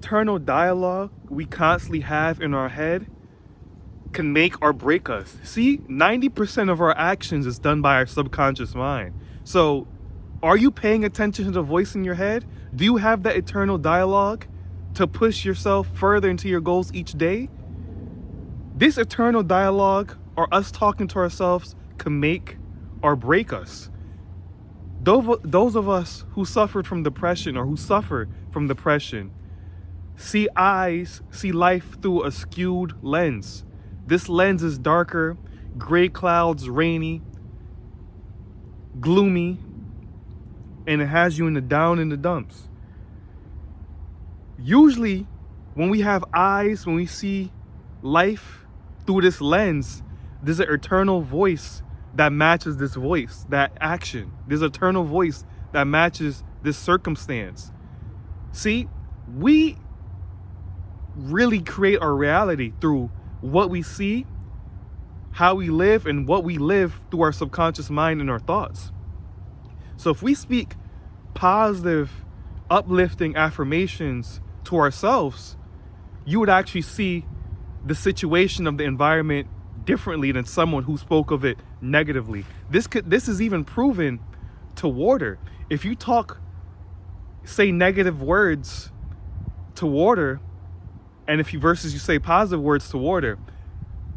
Internal dialogue we constantly have in our head can make or break us. See, 90% of our actions is done by our subconscious mind. So, are you paying attention to the voice in your head? Do you have that internal dialogue to push yourself further into your goals each day? This eternal dialogue, or us talking to ourselves, can make or break us. Those of us who suffered from depression or who suffer from depression see life through a skewed lens. This lens is darker, gray clouds, rainy, gloomy, and it has you in the down in the dumps. Usually, when we have eyes, when we see life through this lens, there's an eternal voice that matches this voice, that action. There's an eternal voice that matches this circumstance. See, we really create our reality through what we see, how we live, and what we live through our subconscious mind and our thoughts. So if we speak positive, uplifting affirmations to ourselves, you would actually see the situation of the environment differently than someone who spoke of it negatively. This is even proven to water. If you say negative words to water, and if you say positive words to water,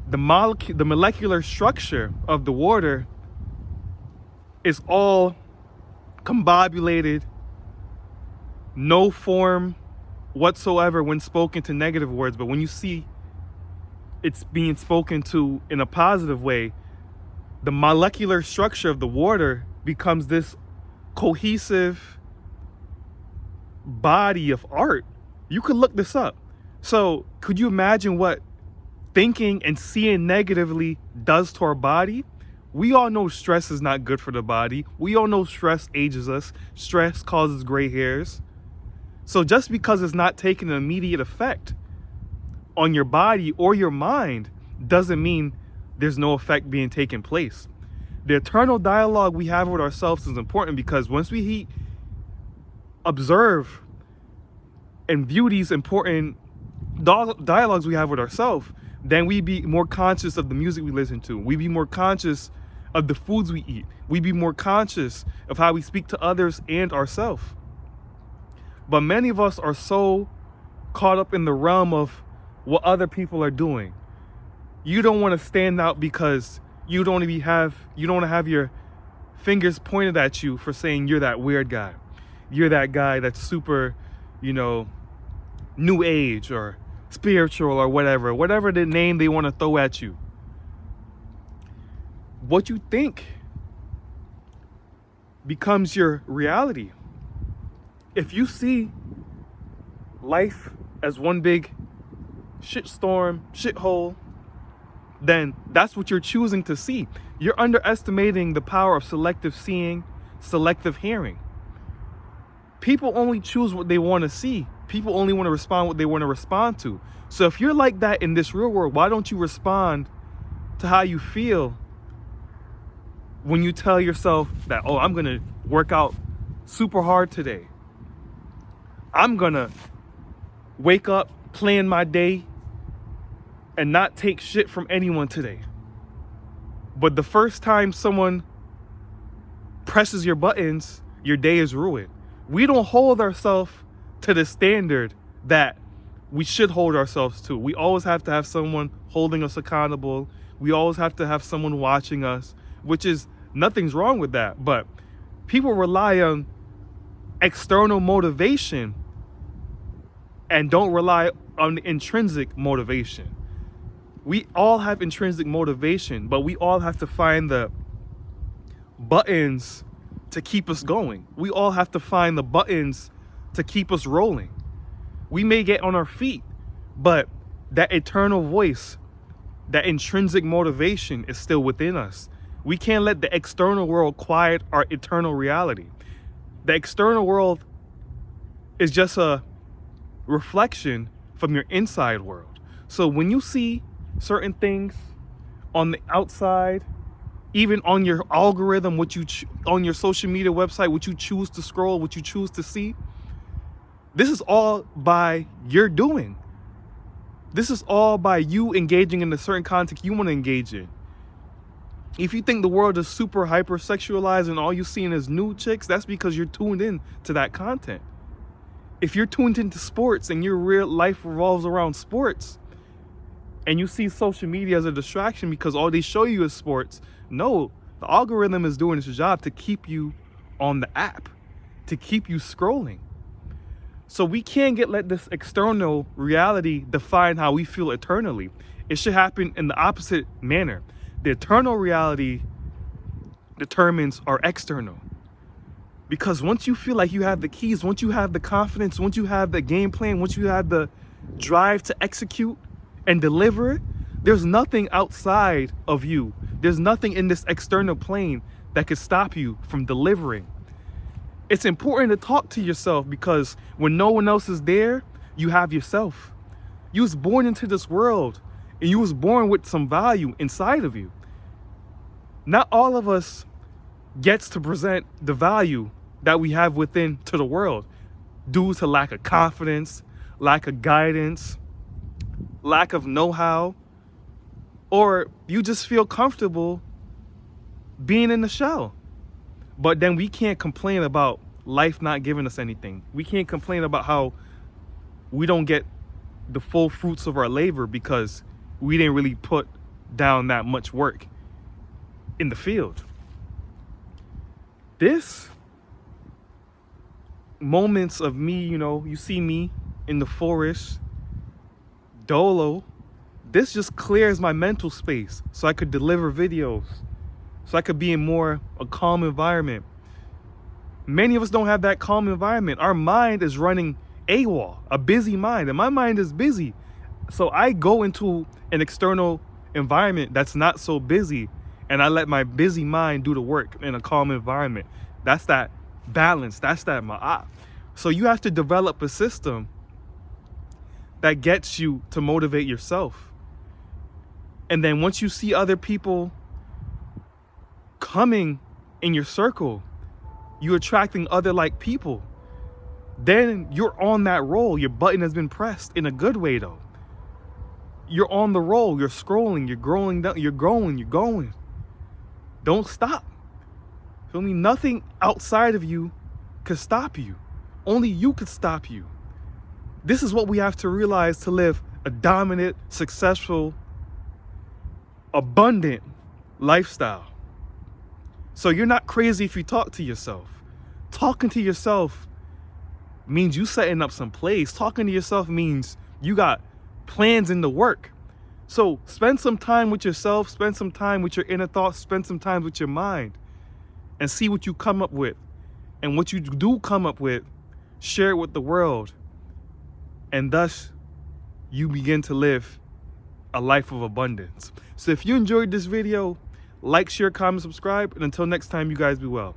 the molecular structure of the water is all combobulated, no form whatsoever when spoken to negative words. But when you see it's being spoken to in a positive way, the molecular structure of the water becomes this cohesive body of art. You could look this up. So could you imagine what thinking and seeing negatively does to our body? We all know stress is not good for the body. We all know stress ages us. Stress causes gray hairs. So just because it's not taking an immediate effect on your body or your mind doesn't mean there's no effect being taken place. The eternal dialogue we have with ourselves is important, because once we observe and view these important dialogues we have with ourselves, then we be more conscious of the music we listen to. We be more conscious of the foods we eat. We be more conscious of how we speak to others and ourselves. But many of us are so caught up in the realm of what other people are doing. You don't want to stand out because you don't want to have your fingers pointed at you for saying you're that weird guy. You're that guy that's super, new age or spiritual or whatever the name they want to throw at you. What you think becomes your reality. If you see life as one big shithole, then that's what you're choosing to see. You're underestimating the power of selective seeing, selective hearing. People only choose what they want to see. People only want to respond what they want to respond to. So if you're like that in this real world, why don't you respond to how you feel when you tell yourself that, oh, I'm going to work out super hard today. I'm going to wake up, plan my day, and not take shit from anyone today. But the first time someone presses your buttons, your day is ruined. We don't hold ourselves to the standard that we should hold ourselves to. We always have to have someone holding us accountable. We always have to have someone watching us, which is nothing's wrong with that. But people rely on external motivation and don't rely on intrinsic motivation. We all have intrinsic motivation, but we all have to find the buttons to keep us going. We all have to find the buttons to keep us rolling. We may get on our feet, but that eternal voice, that intrinsic motivation is still within us. We can't let the external world quiet our eternal reality. The external world is just a reflection from your inside world. So when you see certain things on the outside, even on your algorithm, on your social media website, what you choose to scroll, what you choose to see, This is all by your doing. This is all by you engaging in a certain context you want to engage in. If you think the world is super hypersexualized and all you're seeing is nude chicks, that's because you're tuned in to that content. If you're tuned into sports and your real life revolves around sports, and you see social media as a distraction because all they show you is sports, no, the algorithm is doing its job to keep you on the app, to keep you scrolling. So we can't let this external reality define how we feel eternally. It should happen in the opposite manner. The eternal reality determines our external. Because once you feel like you have the keys, once you have the confidence, once you have the game plan, once you have the drive to execute and deliver, there's nothing outside of you. There's nothing in this external plane that could stop you from delivering. It's important to talk to yourself because when no one else is there, you have yourself. You was born into this world and you was born with some value inside of you. Not all of us gets to present the value that we have within to the world due to lack of confidence, lack of guidance, lack of know-how, or you just feel comfortable being in the shell. But then we can't complain about life not giving us anything. We can't complain about how we don't get the full fruits of our labor because we didn't really put down that much work in the field. This moments of me, you see me in the forest, dolo, this just clears my mental space so I could deliver videos, so I could be in a calm environment. Many of us don't have that calm environment. Our mind is running AWOL, a busy mind, and my mind is busy. So I go into an external environment that's not so busy, and I let my busy mind do the work in a calm environment. That's that balance. That's that ma'at. So you have to develop a system that gets you to motivate yourself. And then once you see other people coming in your circle, you're attracting other like people. Then you're on that roll. Your button has been pressed in a good way though. You're on the roll. You're scrolling. You're growing down. You're going. Don't stop. Feel me? Nothing outside of you could stop you. Only you could stop you. This is what we have to realize to live a dominant, successful, abundant lifestyle. So you're not crazy if you talk to yourself. Talking to yourself means you setting up some plays. Talking to yourself means you got plans in the work. So spend some time with yourself, spend some time with your inner thoughts, spend some time with your mind, and see what you come up with. And what you do come up with, share it with the world. And thus, you begin to live a life of abundance. So if you enjoyed this video, like, share, comment, subscribe, and until next time, you guys be well.